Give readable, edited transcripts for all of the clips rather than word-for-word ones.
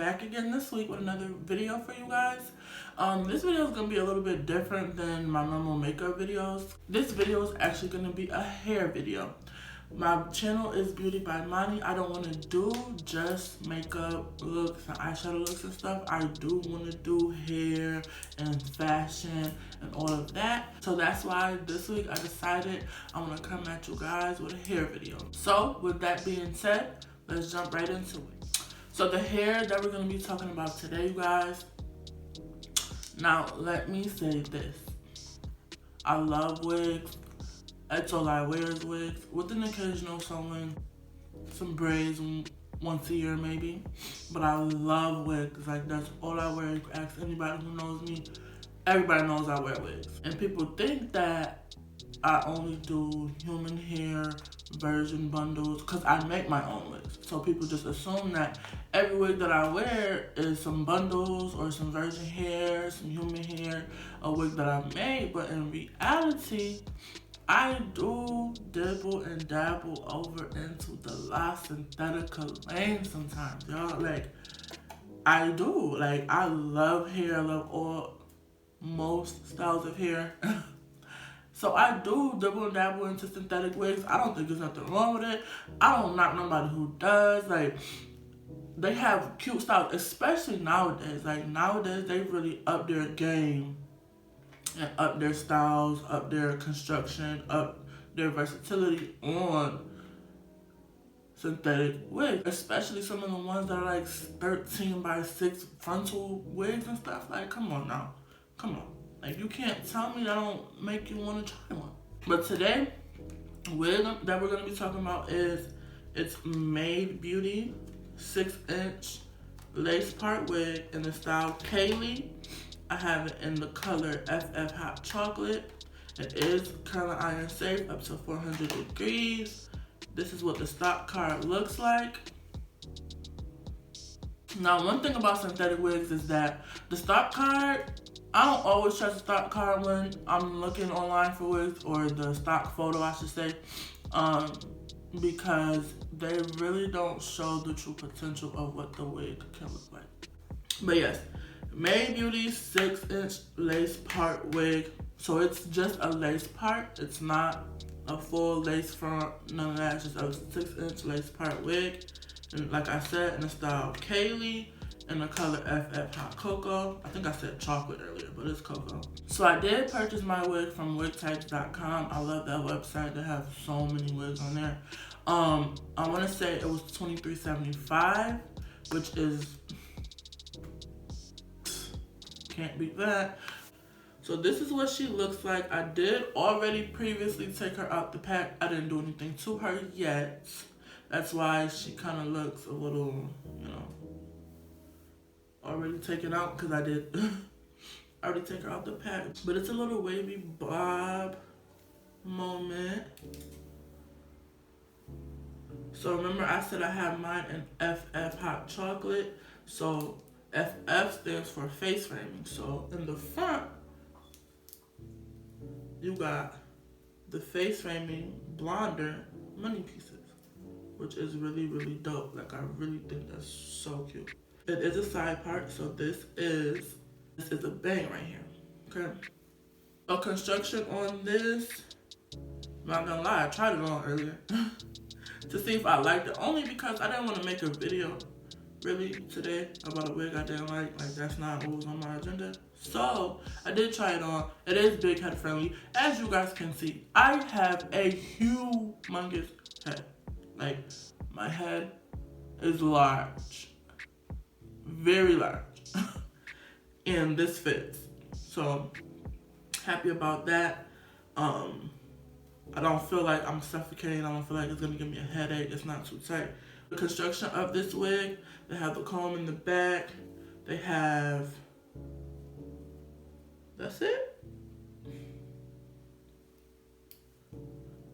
back again this week with another video for you guys. This video is going to be a little bit different than my normal makeup videos. This video is actually going to be a hair video. My channel is Beauty by Mayde. I don't want to do just makeup looks and eyeshadow looks and stuff. I do want to do hair and fashion and all of that. So that's why this week I decided I want to come at you guys with a hair video. So with that being said, let's jump right into it. So the hair that we're going to be talking about today, you guys. Now let me say this. I love wigs. That's all I wear is wigs, with an occasional sewing, some braids once a year maybe. But I love wigs. Like, that's all I wear. You can ask anybody who knows me. Everybody knows I wear wigs. And people think that I only do human hair version bundles because I make my own wigs. So people just assume that every wig that I wear is some bundles or some virgin hair, some human hair, a wig that I made. But in reality, I do dibble and dabble over into the La Synthetica lane sometimes, y'all. Like, I do. Like, I love hair. I love most styles of hair. So I do dibble and dabble into synthetic wigs. I don't think there's nothing wrong with it. I don't knock nobody who does. Like, they have cute styles, especially nowadays. Like, nowadays, they really up their game. And up their styles, up their construction, up their versatility on synthetic wigs. Especially some of the ones that are like 13 by 6 frontal wigs and stuff. Like, come on now. Come on. Like, you can't tell me that don't make you want to try one. But today, wig that we're going to be talking about is, it's Mayde Beauty 6-inch lace part wig in the style Kailey. I have it in the color FFhotchoco. It is curling iron safe up to 400 degrees. This is what the stock card looks like. Now, one thing about synthetic wigs is that the stock card, I don't always trust the stock card when I'm looking online for wigs, or the stock photo, I should say, because they really don't show the true potential of what the wig can look like. But yes, Mayde Beauty 6-inch lace part wig. So it's just a lace part. It's not a full lace front, none of that. It's just a 6-inch lace part wig. And like I said, in the style Kailey, in the color FFhotchoco. I think I said chocolate earlier, but it's cocoa. So I did purchase my wig from wigtypes.com. I love that website. They have so many wigs on there. I want to say it was $23.75, which is, can't beat that. So this is what she looks like. I did already previously take her out the pack. I didn't do anything to her yet. That's why she kind of looks a little, you know, already taken out, because I did already take her out the pack. But it's a little wavy bob moment. So remember I said I have mine in FFhotchoco. So FF stands for face framing. So in the front, you got the face framing blonder money pieces, which is really, really dope. Like, I really think that's so cute. It is a side part, so this is a bang right here, okay? A construction on this, not gonna lie, I tried it on earlier to see if I liked it, only because I didn't want to make a video really today about a wig I didn't like. Like, that's not what was on my agenda. So I did try it on. It is big head friendly. As you guys can see, I have a humongous head. Like, my head is large, very large, and this fits. So happy about that. I don't feel like I'm suffocating. I don't feel like it's gonna give me a headache. It's not too tight. The construction of this wig, they have the comb in the back. They have, that's it.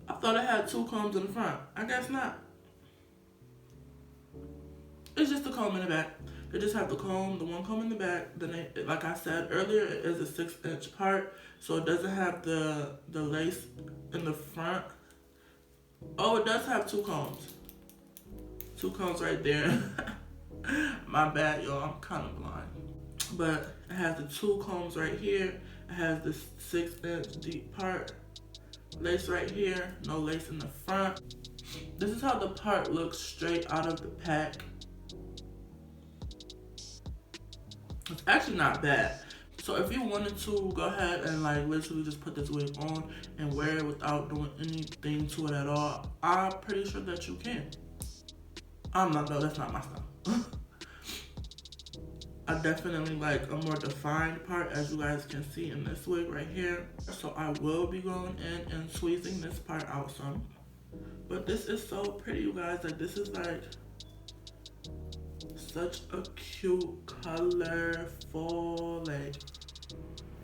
I thought it had 2 combs in the front. I guess not. It's just the comb in the back. They just have the comb, the one comb in the back. Then they, like I said earlier, it is a 6-inch part, so it doesn't have the lace in the front. Oh, it does have 2 combs. 2 combs right there. My bad, y'all. I'm kind of blind. But it has the two combs right here. It has the 6-inch deep part. Lace right here. No lace in the front. This is how the part looks straight out of the pack. It's actually not bad. So if you wanted to go ahead and like literally just put this wig on and wear it without doing anything to it at all, I'm pretty sure that you can. I'm not though, that's not my style. I definitely like a more defined part, as you guys can see in this wig right here. So I will be going in and tweezing this part out some. But this is so pretty, you guys. Like, this is like such a cute color, full, like,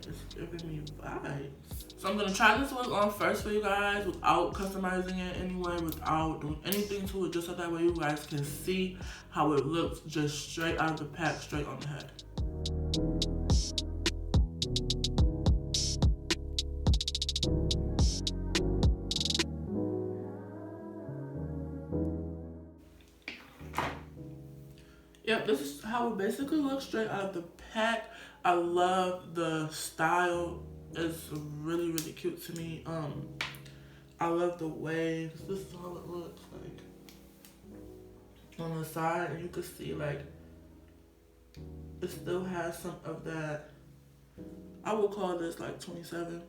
it's giving me vibes. So I'm gonna try this wig on first for you guys without customizing it anyway, without doing anything to it, just so that way you guys can see how it looks just straight out of the pack, straight on the head. Yep, this is how it basically looks straight out of the pack. I love the style. It's really, really cute to me. I love the waves. This is how it looks like on the side, and you can see like it still has some of that. I will call this like 27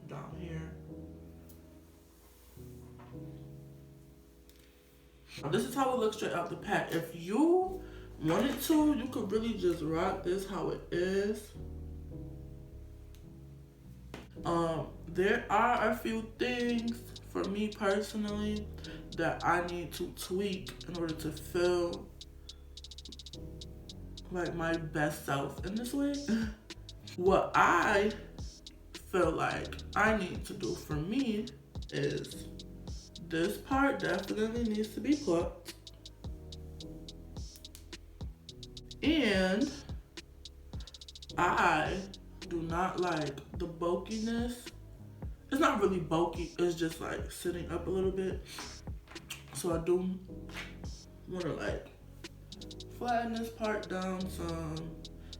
down here. This is how it looks straight out the pack. If you wanted to, you could really just rock this how it is. There are a few things for me personally that I need to tweak in order to feel like my best self in this wig. What I feel like I need to do for me is this part definitely needs to be plucked. And I do not like the bulkiness. It's not really bulky, it's just like sitting up a little bit. So I do want to like flatten this part down some,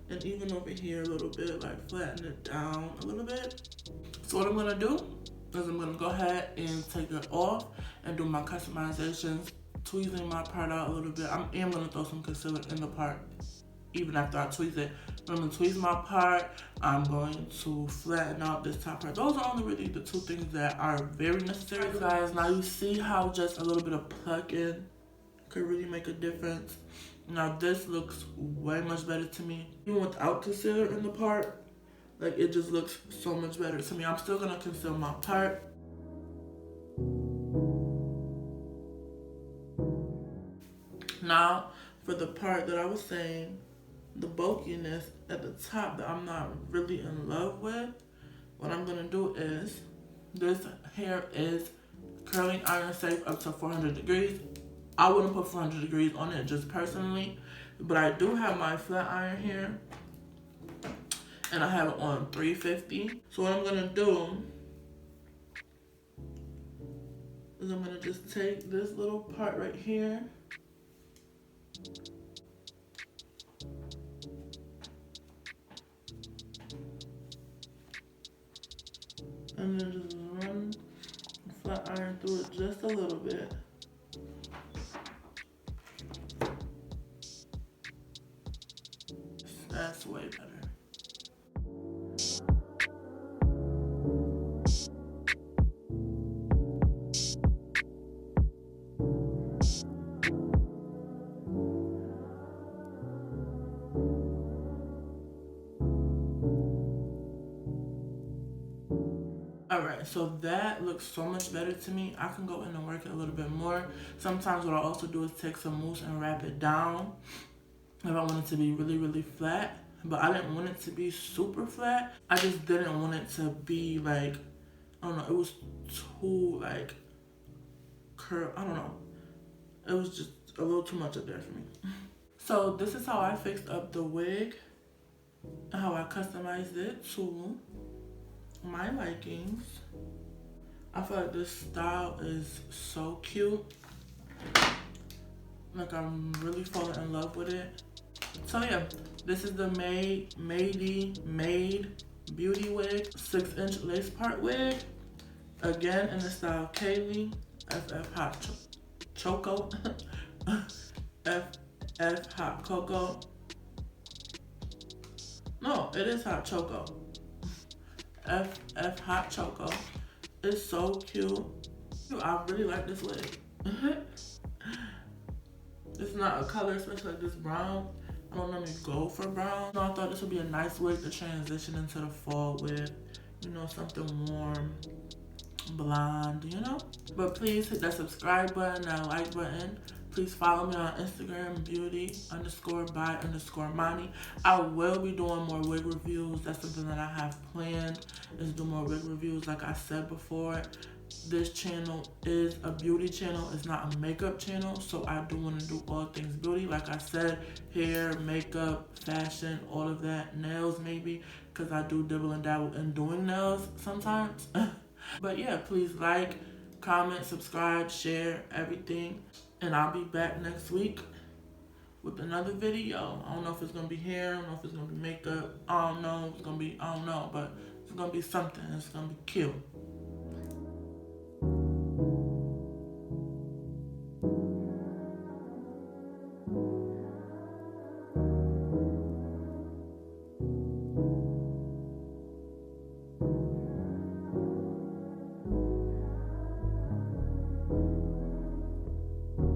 and even over here a little bit, like flatten it down a little bit. So what I'm gonna do is I'm gonna go ahead and take it off and do my customizations, tweezing my part out a little bit. I am gonna throw some concealer in the part even after I tweeze it. I'm gonna tweeze my part. I'm going to flatten out this top part. Those are only really the two things that are very necessary, guys. Now you see how just a little bit of plucking could really make a difference. Now this looks way much better to me. Even without concealer in the part, like it just looks so much better to me. I'm still gonna conceal my part. Now, for the part that I was saying, the bulkiness at the top that I'm not really in love with, what I'm gonna do is, this hair is curling iron safe up to 400 degrees. I wouldn't put 400 degrees on it just personally, but I do have my flat iron here, and I have it on 350. So what I'm gonna do is I'm gonna just take this little part right here, and then just run the flat iron through it just a little bit. That's way better. Alright, so that looks so much better to me. I can go in and work it a little bit more. Sometimes what I also do is take some mousse and wrap it down if I want it to be really, really flat. But I didn't want it to be super flat. I just didn't want it to be like, I don't know, it was too like curl, I don't know. It was just a little too much up there for me. So this is how I fixed up the wig and how I customized it to my likings. I feel like this style is so cute. Like I'm really falling in love with it. So yeah, this is the Mayde Beauty Wig 6-inch lace part wig. Again in the style Kailey, FFhotchoco, FFhotchoco. No, it is hot choco. FFhotchoco. It's so cute. I really like this wig. It's not a color, especially like this brown. I don't normally go for brown. So I thought this would be a nice wig to transition into the fall with. You know, something warm, blonde, you know? But please hit that subscribe button, that like button. Please follow me on Instagram, beauty_by_Mani. I will be doing more wig reviews. That's something that I have planned, is do more wig reviews. Like I said before, this channel is a beauty channel. It's not a makeup channel. So I do want to do all things beauty. Like I said, hair, makeup, fashion, all of that. Nails maybe, because I do dibble and dabble in doing nails sometimes. But yeah, please like, comment, subscribe, share, everything. And I'll be back next week with another video. I don't know if it's going to be hair. I don't know if it's going to be makeup. I don't know. It's going to be, I don't know. But it's going to be something. It's going to be cute.